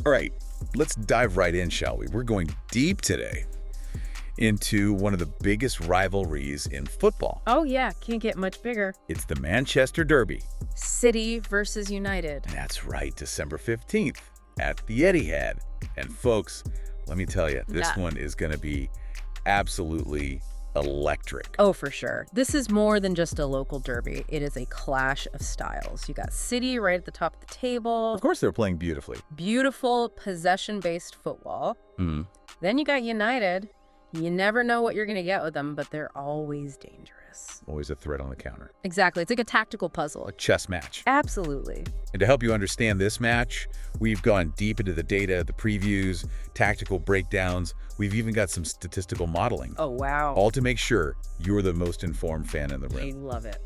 All right, let's dive right in, shall we? We're going deep today into one of the biggest rivalries in football. Oh yeah, can't get much bigger. It's the Manchester Derby. City versus United. That's right, December 15th at the Etihad. And folks, let me tell you, this one is going to be absolutely electric. Oh, for sure. This is more than just a local derby. It is a clash of styles. You got City right at the top of the table. Of course, they're playing beautifully. Beautiful possession-based football. Then you got United. You never know what you're going to get with them, but they're always dangerous. Always a threat on the counter. Exactly. It's like a tactical puzzle. A chess match. Absolutely. And to help you understand this match, we've gone deep into the data, the previews, tactical breakdowns. We've even got some statistical modeling. Oh, wow. All to make sure you're the most informed fan in the room. I love it.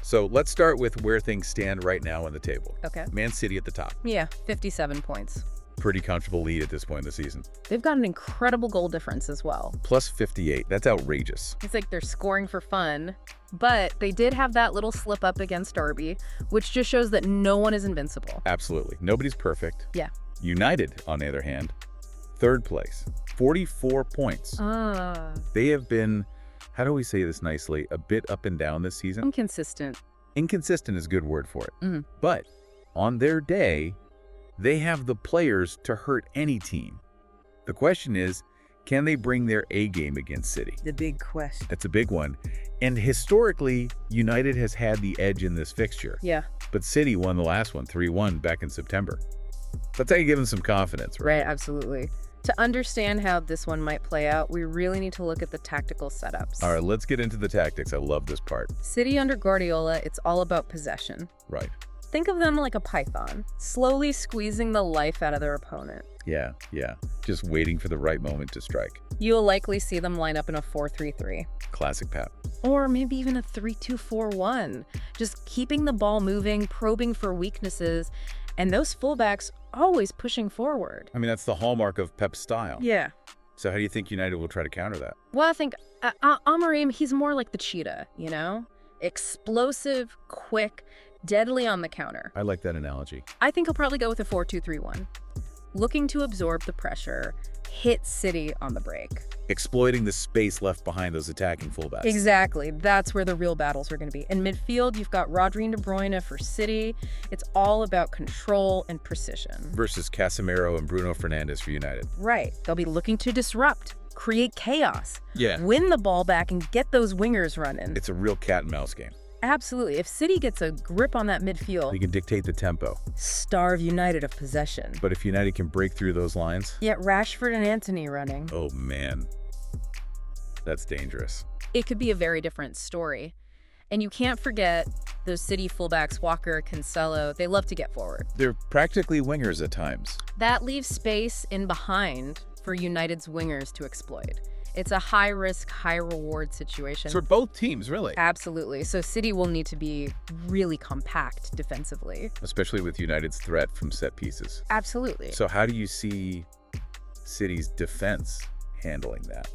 So let's start with where things stand right now on the table. Okay. Man City at the top. Yeah, 57 points. Pretty comfortable lead at this point in the season. They've got an incredible goal difference as well. Plus 58. That's outrageous. It's like they're scoring for fun, but they did have that little slip up against Derby, which just shows that no one is invincible. Absolutely. Nobody's perfect. Yeah. United, on the other hand, third place, 44 points. They have been, how do we say this nicely, a bit up and down this season. Inconsistent. Inconsistent is a good word for it. But on their day, they have the players to hurt any team. The question is, can they bring their A game against City? The big question. That's a big one. And historically, United has had the edge in this fixture. Yeah. But City won the last one, 3-1, back in September. That's how you give them some confidence, right? Right, absolutely. To understand how this one might play out, we really need to look at the tactical setups. All right, let's get into the tactics. I love this part. City under Guardiola, it's all about possession. Right. Think of them like a python, slowly squeezing the life out of their opponent. Yeah. Just waiting for the right moment to strike. You'll likely see them line up in a 4-3-3. Classic Pep. Or maybe even a 3-2-4-1. Just keeping the ball moving, probing for weaknesses, and those fullbacks always pushing forward. I mean, that's the hallmark of Pep's style. Yeah. So how do you think United will try to counter that? Well, I think Amorim, he's more like the cheetah, you know? Explosive, quick, deadly on the counter. I like that analogy. I think he'll probably go with a 4-2-3-1. Looking to absorb the pressure, hit City on the break. Exploiting the space left behind those attacking fullbacks. Exactly. That's where the real battles are going to be. In midfield, you've got Rodri and De Bruyne for City. It's all about control and precision. Versus Casemiro and Bruno Fernandes for United. Right. They'll be looking to disrupt, create chaos, Yeah. win the ball back, and get those wingers running. It's a real cat and mouse game. Absolutely. If City gets a grip on that midfield, They can dictate the tempo. starve United of possession. But if United can break through those lines, Yet Rashford and Antony running. oh man, that's dangerous. It could be a very different story. And you can't forget those City fullbacks, Walker, Cancelo. They love to get forward. They're practically wingers at times. That leaves space in behind for United's wingers to exploit. It's a high-risk, high-reward situation. For both teams, really. Absolutely. So City will need to be really compact defensively. Especially with United's threat from set pieces. Absolutely. So how do you see City's defense handling that?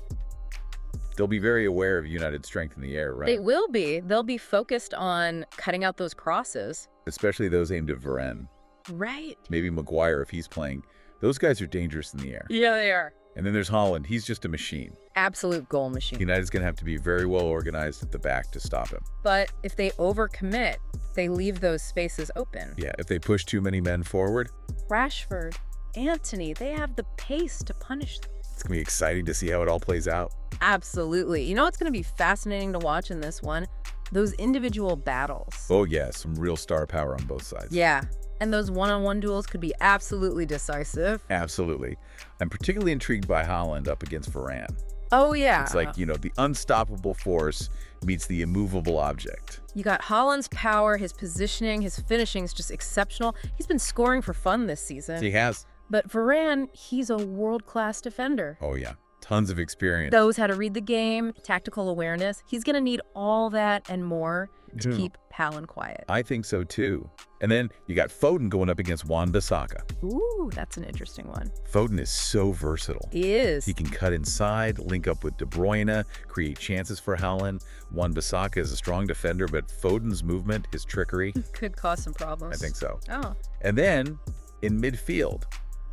They'll be very aware of United's strength in the air, right? They will be. They'll be focused on cutting out those crosses. Especially those aimed at Varane. Right. Maybe Maguire if he's playing. Those guys are dangerous in the air. Yeah, they are. And then there's Haaland. He's just a machine. Absolute goal machine. United's going to have to be very well organized at the back to stop him. But if they overcommit, they leave those spaces open. Yeah, if they push too many men forward, Rashford, Antony, they have the pace to punish them. it's going to be exciting to see how it all plays out. Absolutely. You know what's going to be fascinating to watch in this one? Those individual battles. Oh yeah, some real star power on both sides. Yeah. And those one-on-one duels could be absolutely decisive. Absolutely. I'm particularly intrigued by Haaland up against Varane. Oh, yeah. It's like, you know, the unstoppable force meets the immovable object. You got Haaland's power, his positioning, his finishing is just exceptional. He's been scoring for fun this season. He has. But Varane, he's a world-class defender. Oh yeah, tons of experience. Knows how to read the game, tactical awareness. He's going to need all that and more to keep Haaland quiet. I think so too. And then you got Foden going up against Wan-Bissaka. Ooh, that's an interesting one. Foden is so versatile. He is. He can cut inside, link up with De Bruyne, create chances for Haaland. Wan-Bissaka is a strong defender, but Foden's movement, his trickery, Could cause some problems. I think so. Oh. And then in midfield,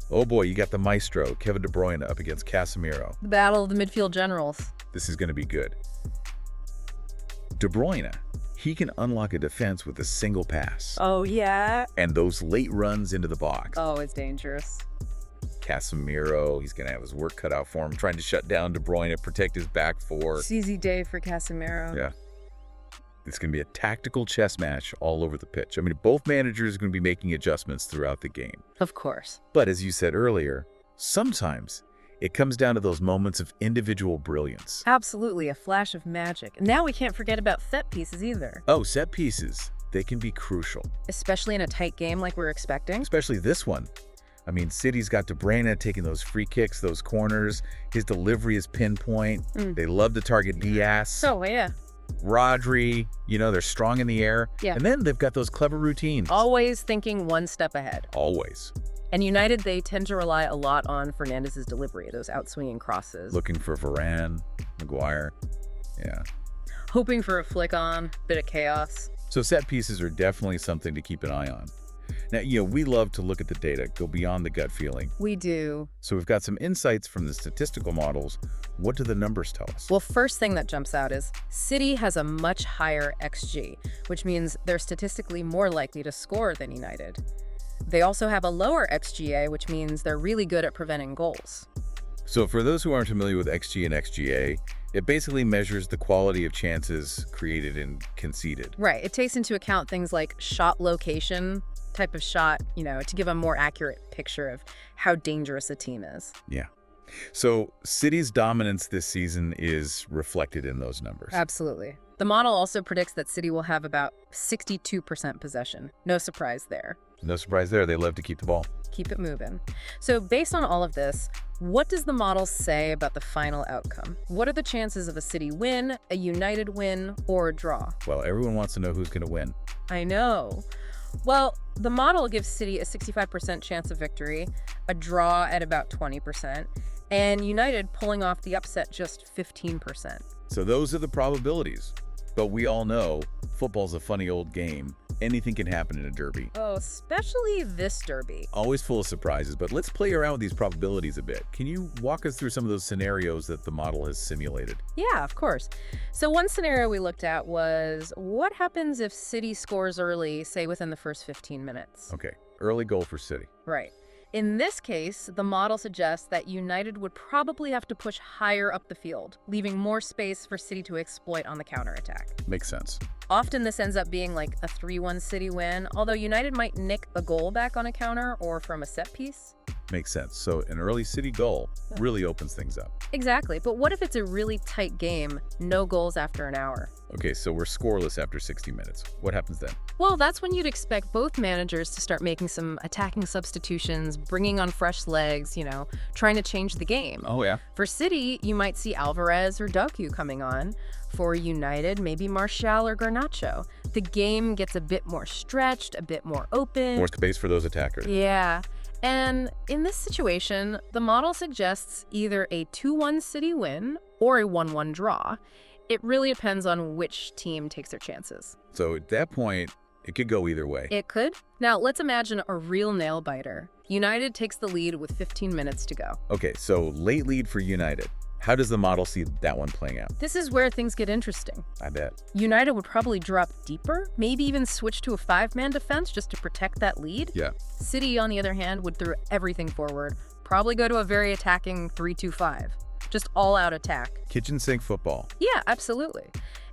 Oh boy, you got the maestro, Kevin De Bruyne, up against Casemiro. The battle of the midfield generals. This is going to be good. De Bruyne, he can unlock a defense with a single pass. Oh, yeah? And those late runs into the box. Oh, it's dangerous. Casemiro, he's going to have his work cut out for him, trying to shut down De Bruyne, protect his back four. It's easy day for Casemiro. Yeah. It's going to be a tactical chess match all over the pitch. I mean, both managers are going to be making adjustments throughout the game. Of course. But as you said earlier, sometimes it comes down to those moments of individual brilliance. Absolutely, a flash of magic. And now we can't forget about set pieces either. Oh, set pieces. They can be crucial. Especially in a tight game like we're expecting. Especially this one. I mean, City's got De Bruyne taking those free kicks, those corners. His delivery is pinpoint. They love to target Diaz. Oh, yeah. Rodri, you know, they're strong in the air. Yeah. And then they've got those clever routines. Always thinking one step ahead. Always. And United, they tend to rely a lot on Fernandez's delivery, those outswinging crosses. Looking for Varane, Maguire. Yeah. Hoping for a flick on, bit of chaos. So set pieces are definitely something to keep an eye on. Now, you know, we love to look at the data, go beyond the gut feeling. We do. So we've got some insights from the statistical models. What do the numbers tell us? Well, first thing that jumps out is City has a much higher XG, which means they're statistically more likely to score than United. They also have a lower XGA, which means they're really good at preventing goals. So for those who aren't familiar with XG and XGA, it basically measures the quality of chances created and conceded. Right. It takes into account things like shot location, type of shot, you know, to give a more accurate picture of how dangerous a team is. Yeah. So City's dominance this season is reflected in those numbers. Absolutely. The model also predicts that City will have about 62% possession. No surprise there. No surprise there. They love to keep the ball. Keep it moving. So based on all of this, what does the model say about the final outcome? What are the chances of a City win, a United win, or a draw? Well, everyone wants to know who's going to win. I know. Well, the model gives City a 65% chance of victory, a draw at about 20%, and United pulling off the upset just 15%. So those are the probabilities. But we all know football's a funny old game. Anything can happen in a derby. Oh, especially this derby. Always full of surprises, but let's play around with these probabilities a bit. Can you walk us through some of those scenarios that the model has simulated? Yeah, of course. So one scenario we looked at was, what happens if City scores early, say within the first 15 minutes? Okay, early goal for City. Right. In this case, the model suggests that United would probably have to push higher up the field, leaving more space for City to exploit on the counterattack. Makes sense. Often this ends up being like a 3-1 City win, although United might nick a goal back on a counter or from a set piece. Makes sense. So an early City goal really opens things up. Exactly. But what if it's a really tight game, no goals after an hour? Okay, so we're scoreless after 60 minutes. What happens then? Well, that's when you'd expect both managers to start making some attacking substitutions, bringing on fresh legs, you know, trying to change the game. Oh, yeah. For City, you might see Alvarez or Doku coming on. For United, maybe Martial or Garnacho. The game gets a bit more stretched, a bit more open. More space for those attackers. Yeah. And in this situation, the model suggests either a 2-1 City win or a 1-1 draw. It really depends on which team takes their chances. So at that point, it could go either way. It could. Now, let's imagine a real nail-biter. United takes the lead with 15 minutes to go. Okay, so late lead for United. How does the model see that one playing out? This is where things get interesting. I bet. United would probably drop deeper, maybe even switch to a 5-man defense just to protect that lead. Yeah. City, on the other hand, would throw everything forward, probably go to a very attacking 3-2-5. Just all-out attack. Kitchen sink football. Yeah, absolutely.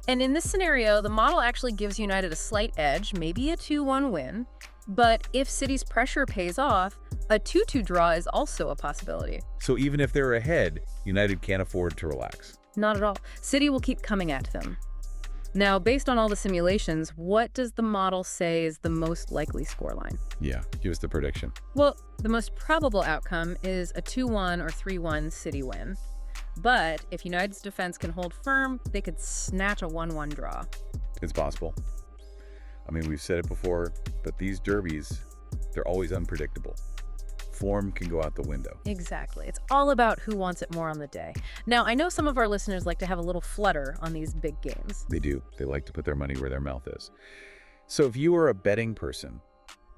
And in this scenario, the model actually gives United a slight edge, maybe a 2-1 win. But if City's pressure pays off, a 2-2 draw is also a possibility. So even if they're ahead, United can't afford to relax. Not at all. City will keep coming at them. Now, based on all the simulations, what does the model say is the most likely scoreline? Yeah, give us the prediction. Well, the most probable outcome is a 2-1 or 3-1 City win. But if United's defense can hold firm, they could snatch a 1-1 draw. It's possible. I mean, we've said it before, but these derbies, they're always unpredictable. Form can go out the window. Exactly. It's all about who wants it more on the day. Now, I know some of our listeners like to have a little flutter on these big games. They do. They like to put their money where their mouth is. So if you were a betting person,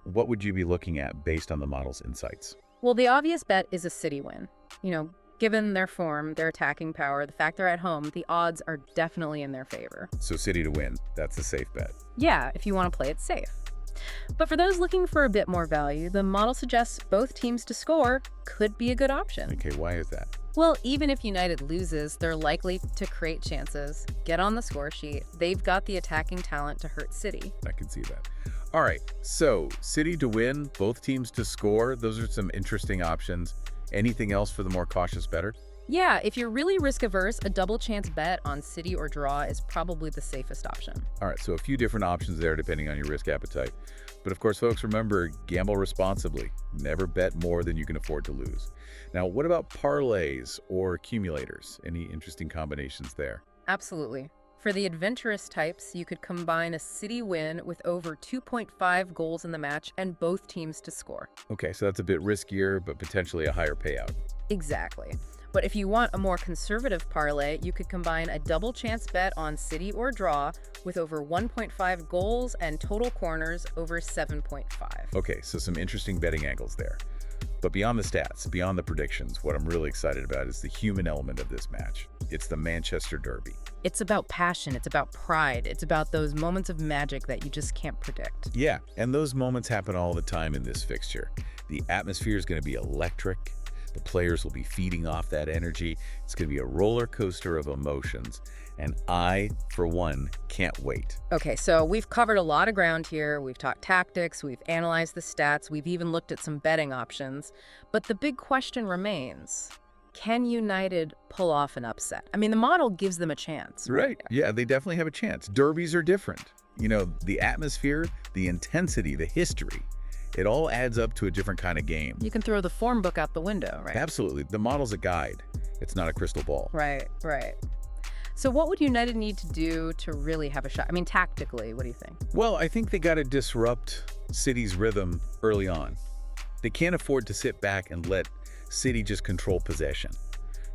what would you be looking at based on the model's insights? Well, the obvious bet is a City win. Given their form, their attacking power, the fact they're at home, the odds are definitely in their favor. So City to win, that's a safe bet. Yeah, if you want to play it safe. But for those looking for a bit more value, the model suggests both teams to score could be a good option. Okay, why is that? Well, even if United loses, they're likely to create chances, get on the score sheet. They've got the attacking talent to hurt City. I can see that. All right, so City to win, both teams to score. Those are some interesting options. Anything else for the more cautious bettor? Yeah, if you're really risk-averse, a double chance bet on City or draw is probably the safest option. All right, so a few different options there depending on your risk appetite. But of course, folks, remember, gamble responsibly. Never bet more than you can afford to lose. Now, what about parlays or accumulators? Any interesting combinations there? Absolutely. For the adventurous types, you could combine a City win with over 2.5 goals in the match and both teams to score. Okay, so that's a bit riskier, but potentially a higher payout. Exactly. But if you want a more conservative parlay, you could combine a double chance bet on City or draw with over 1.5 goals and total corners over 7.5. Okay, so some interesting betting angles there. But beyond the stats, beyond the predictions, what I'm really excited about is the human element of this match. It's the Manchester Derby. It's about passion, it's about pride, it's about those moments of magic that you just can't predict. Yeah, and those moments happen all the time in this fixture. The atmosphere is going to be electric. The players will be feeding off that energy. It's going to be a roller coaster of emotions. And I, for one, can't wait. Okay, so we've covered a lot of ground here. We've talked tactics, we've analyzed the stats, we've even looked at some betting options. But the big question remains, can United pull off an upset? I mean, the model gives them a chance. Right. Yeah, they definitely have a chance. Derbies are different. The atmosphere, the intensity, the history, it all adds up to a different kind of game. You can throw the form book out the window, right? Absolutely. The model's a guide. It's not a crystal ball. Right. So what would United need to do to really have a shot? I mean, tactically, what do you think? Well, I think they got to disrupt City's rhythm early on. They can't afford to sit back and let City just control possession.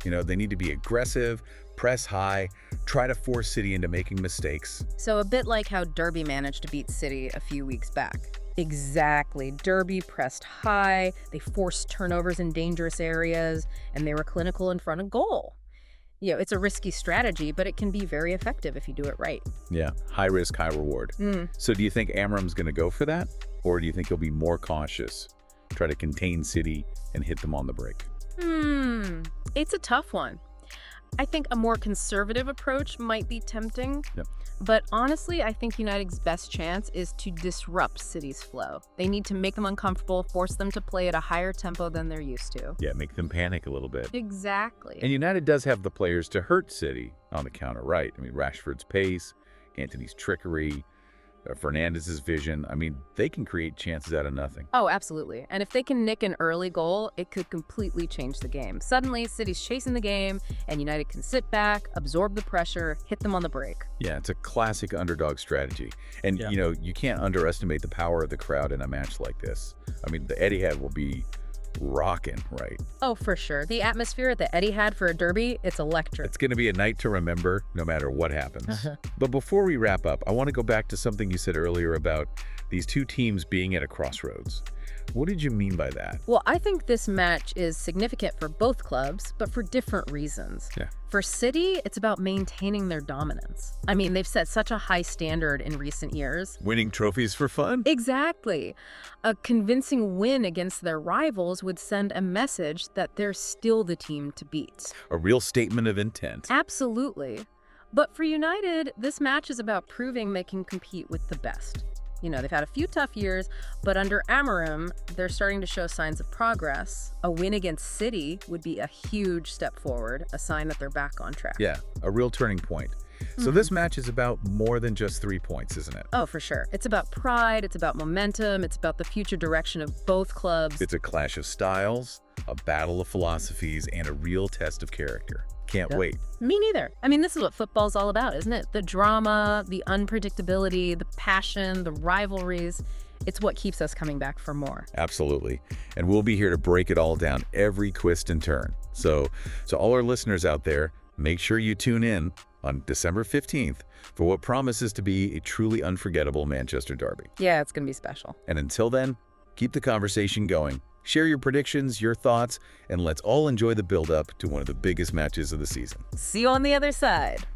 They need to be aggressive, press high, try to force City into making mistakes. So a bit like how Derby managed to beat City a few weeks back. Exactly. Derby pressed high, they forced turnovers in dangerous areas, and they were clinical in front of goal. It's a risky strategy, but it can be very effective if you do it right. Yeah, high risk, high reward. So do you think Amorim's going to go for that? Or do you think he'll be more cautious, try to contain City and hit them on the break? It's a tough one. I think a more conservative approach might be tempting. Yep. But honestly, I think United's best chance is to disrupt City's flow. They need to make them uncomfortable, force them to play at a higher tempo than they're used to. Yeah, make them panic a little bit. Exactly. And United does have the players to hurt City on the counter, right? I mean, Rashford's pace, Antony's trickery, Fernandez's vision. I mean, they can create chances out of nothing. Oh, absolutely. And if they can nick an early goal, it could completely change the game. Suddenly, City's chasing the game, and United can sit back, absorb the pressure, hit them on the break. Yeah, it's a classic underdog strategy. And, you can't underestimate the power of the crowd in a match like this. I mean, the Etihad will be rocking, right? Oh, for sure. The atmosphere at the Etihad for a derby, it's electric. It's going to be a night to remember no matter what happens. But before we wrap up, I want to go back to something you said earlier about these two teams being at a crossroads. What did you mean by that? Well, I think this match is significant for both clubs, but for different reasons. Yeah. For City, it's about maintaining their dominance. I mean, they've set such a high standard in recent years. Winning trophies for fun? Exactly. A convincing win against their rivals would send a message that they're still the team to beat. A real statement of intent. Absolutely. But for United, this match is about proving they can compete with the best. They've had a few tough years, but under Amorim, they're starting to show signs of progress. A win against City would be a huge step forward, a sign that they're back on track. Yeah, a real turning point. So this match is about more than just 3 points, isn't it? Oh, for sure. It's about pride, it's about momentum, it's about the future direction of both clubs. It's a clash of styles, a battle of philosophies, and a real test of character. Can't wait. Me neither. I mean, this is what football's all about, isn't it? The drama, the unpredictability, the passion, the rivalries. It's what keeps us coming back for more. Absolutely. And we'll be here to break it all down, every twist and turn. So all our listeners out there, make sure you tune in on December 15th for what promises to be a truly unforgettable Manchester derby. Yeah, it's going to be special. And until then, keep the conversation going Share your predictions, your thoughts, and let's all enjoy the build-up to one of the biggest matches of the season. See you on the other side.